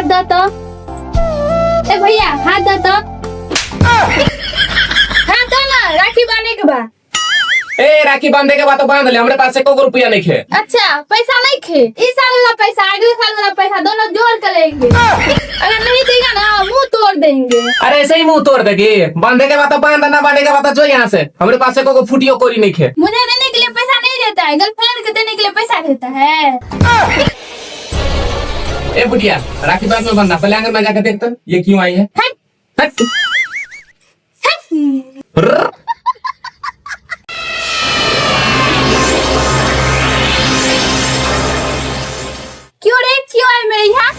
दो तो। ए भैया हाथ दो तो। हाथ दो ना, राखी बांधने के बाद। ए राखी बांधे के बाद तो बांध ले, हमरे पास एको रुपया नहीं खे। अच्छा पैसा नहीं खे, इस साल वाला पैसा अगले साल वाला पैसा दोनों जोड़ कर लेंगे। अगर नहीं देगा ना मुंह तोड़ देंगे। अरे ऐसे ही मुंह तोड़ देगी। बांधे के बाद तो बांध, ना बांधे के बाद तो जो यहाँ से हमरे पास एको फुटियो कोरी नहीं खे। मुझे देने के लिए पैसा नहीं देता है, गर्लफ्रेंड को देने के लिए पैसा देता है। ए बुढ़िया राखी बांध में बांधना, पहले आंगन में जाकर देखते ये क्यों आई है। हट। रर। क्यों रे, क्यों है मेरे यहाँ?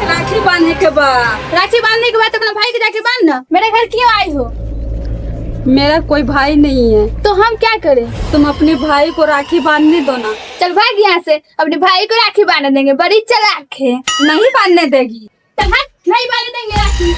राखी बांधने के बाद। राखी बांधने के बाद अपना भाई के जाके बांधना। मेरे घर क्यों आई हो? मेरा कोई भाई नहीं है। तो हम क्या करें? तुम अपने भाई को राखी बांधने दो ना। चल भाग यहाँ से, अपने भाई को राखी बांध देंगे। बड़ी चालाक है। नहीं बांधने देगी। चल भाग, नहीं बांध देंगे राखी।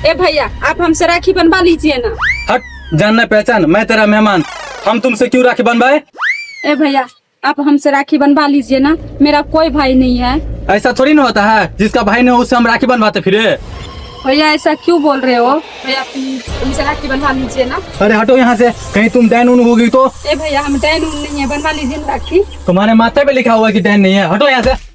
ए भैया आप हमसे राखी बनवा लीजिए ना। हट, जानना पहचान, मैं तेरा मेहमान, हम तुमसे क्यों राखी बनवाए। ए भैया आप हमसे राखी बनवा लीजिए ना, मेरा कोई भाई नहीं है। ऐसा थोड़ी ना होता है, जिसका भाई नहीं हो उससे हम राखी बनवाते फिरे। भैया ऐसा क्यों बोल रहे हो? भैया प्लीज हमसे राखी बनवा लीजिए ना। अरे हटो यहाँ से, कहीं तुम डैन उन होगी तो। ए भैया हम डैन उन नहीं है, बनवा लीजिए ना राखी। तुम्हारे माथे पे लिखा हुआ है कि डैन नहीं है, हटो यहाँ से।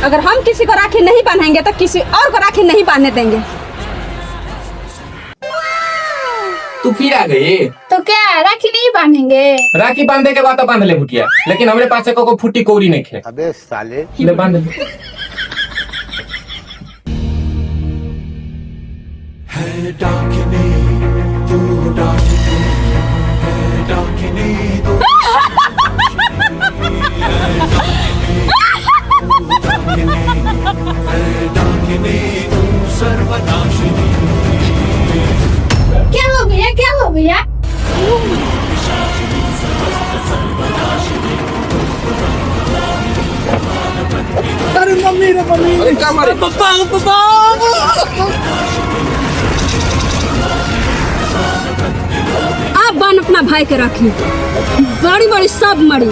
अगर हम किसी को राखी नहीं बांधेंगे तो किसी और को राखी नहीं बांधने देंगे। तू फिर आ गई। तो क्या राखी नहीं बांधेंगे? राखी बांधे के बाद तो बांध ले बुटिया, लेकिन हमरे पास एको फुटी कोरी नहीं खे। अबे साले ले बांध ले। क्या हो गया, क्या हो गया? अरे मम्मी रे मम्मी, अरे क्या मारे? पापा। आप बांध अपना भाई के राखी, बड़ी बड़ी सब मरी।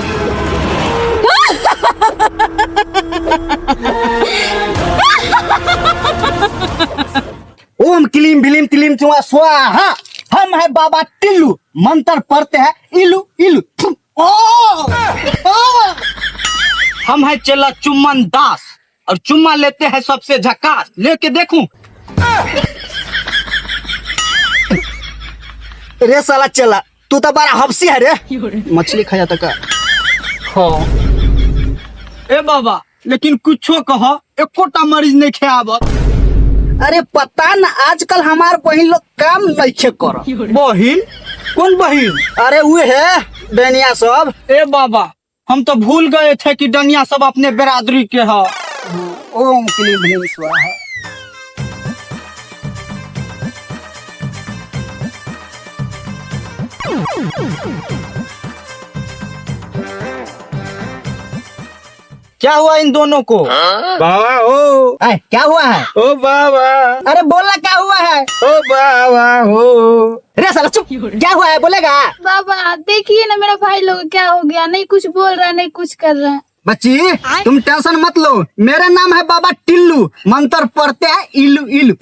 ओम क्लीम बिलीम तिलीम चुआ स्वाहा। हम है बाबा टिल्लू, मंत्र पढ़ते हैं इलू इलू। हम है चेला चुम्मन दास, और चुम्मा लेते हैं सबसे झकास। लेके देखूं। रे साला चेला, तू तो बड़ा हबसी है रे। मछली खा जाता का। हाँ ए बाबा, लेकिन कुछो कहो, एकोटा मरीज नहीं खेआबत। अरे पता न, आजकल हमार बहिन लोग काम नहीं कर। बहिन? कौन बहिन? अरे वो है डनिया सब। ए बाबा, हम तो भूल गए थे कि डनिया सब अपने बिरादरी के है। ओम क्लीम बिलीम स्वाहा। क्या हुआ इन दोनों को? बाबा हो। क्या हुआ है? ओ बाबा। अरे बोलना क्या हुआ है? ओ बाबा हो। रे साला चुप, क्या हुआ है बोलेगा? बाबा देखिए ना मेरा भाई लोग क्या हो गया, नहीं कुछ बोल रहा है नहीं कुछ कर रहा है। बच्ची तुम टेंशन मत लो, मेरा नाम है बाबा टिल्लू, मंत्र पढ़ते हैं इलू इलू।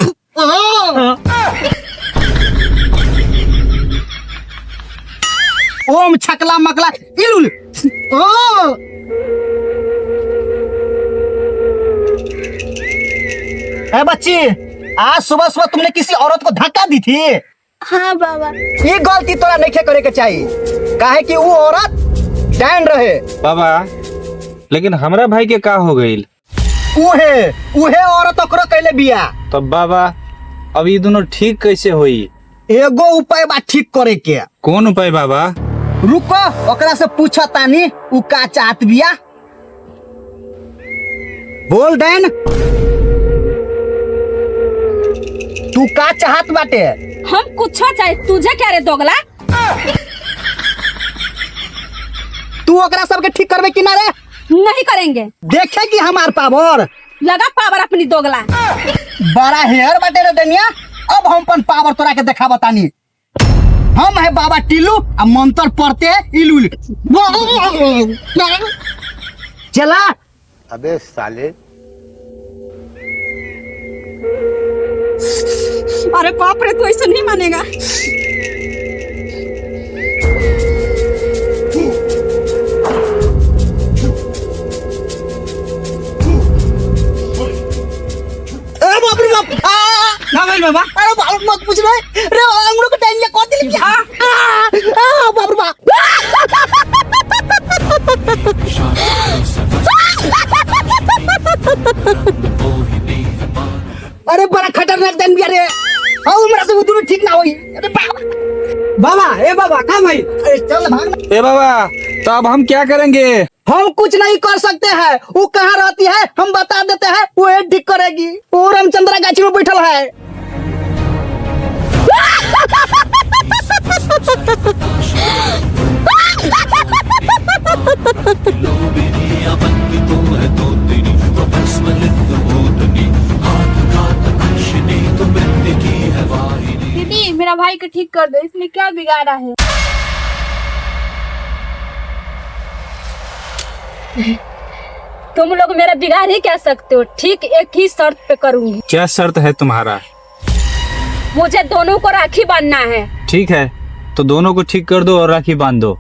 ओम छकला मकला इलू इलू। ओ ए बच्ची, आज सुबह सुबह तुमने किसी औरत को धक्का दी थी? हाँ बाबा। ये गलती तोरा नहीं करे के चाहिए, काहे कि वो औरत डैन रहे। बाबा लेकिन हमरा भाई के का हो गईल? उहे उहे औरत ओकरो कैले बिया। तो बाबा अब ये दोनों ठीक कैसे होई? एगो उपाय बा ठीक करे के। कौन उपाय बाबा? रुको ओकरा से पूछा तानी उ का चाहत बिया। बोल देन तू का चाहत बाटे? हम कुछ चाहे, तुझे क्या रे दोगला? तू ओकरा सबके ठीक करबे कि ना रे? नहीं करेंगे। देखे कि हमार पावर लगा पावर अपनी दोगला। बड़ा हेयर बाटे रे दनिया। अब हम अपन पावर तोरा के देखा बतानी। हम है बाबा टिल्लू आ मंत्र पढ़ते इलू चला। अबे साले अरे बाप रे, तू ऐसा नहीं मानेगा। बाप रे बाप। ना भाई बाबा, अरे बाप मत पूछ रे रे हम लोग को टेंशन कौन दिल क्या? बाप रे बाप। अरे बड़ा खतरनाक दिन बिया रे। आओ हमरा से उधर ठीक ना होई। अरे बाबा ए बाबा का भाई? अरे चल भाग। ए बाबा तो अब हम क्या करेंगे? हम कुछ नहीं कर सकते हैं। वो कहाँ रहती है हम बता देते हैं, वो ठीक करेगी। वो रामचंद्रा गाछी में बैठल है। दीदी मेरा भाई को ठीक कर दो, इसने क्या बिगाड़ा है? तुम लोग मेरा बिगाड़ ही क्या सकते हो। ठीक एक ही शर्त पे करूंगी। क्या शर्त है तुम्हारा? मुझे दोनों को राखी बांधना है। ठीक है तो दोनों को ठीक कर दो और राखी बांध दो।